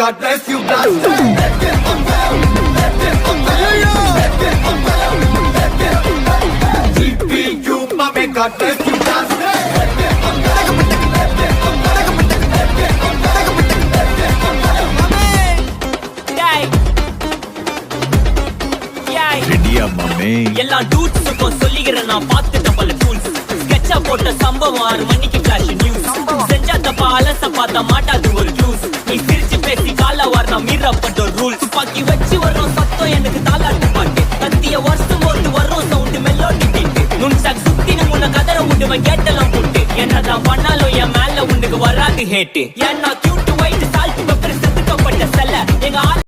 God bless you, blast. Let it come down, let it come down, let it come down, let it come down. GPU, may God bless you, blast. Let it come down, let it come down, let it come down, let it come down. ரெடியா மாமே? எல்லா டூட்ஸுக்கும் சொல்லிக்கிறேன் நான் பார்த்துட்ட பல tools. ஸ்கெட்சா போட்ட சம்பவம் 6 மணிக்கு flash news. செஞ்சா தப்பா அலச பார்த்தா மாட்டாது ஒரு ஜூஸ். நீ சிரிச்சு பேசி கால வார்னா மீறப்பட்ட ரூல். துப்பாக்கி வச்சு வர்றோம் சத்தம் எனக்கு தாலாட்டு பாட்டு. கத்திய வருஷம் போட்டு வர்றோம் சவுண்ட் மெலோடி பீட்டு. நுண்சாக் சுத்தின முன்ன கதற விடுவேன் கேட்டெல்லாம் போட்டு. என்னதான் பண்ணாலும் என் மேல உனக்கு வராது ஹேட்டு. ஏன்னா கியூட்டு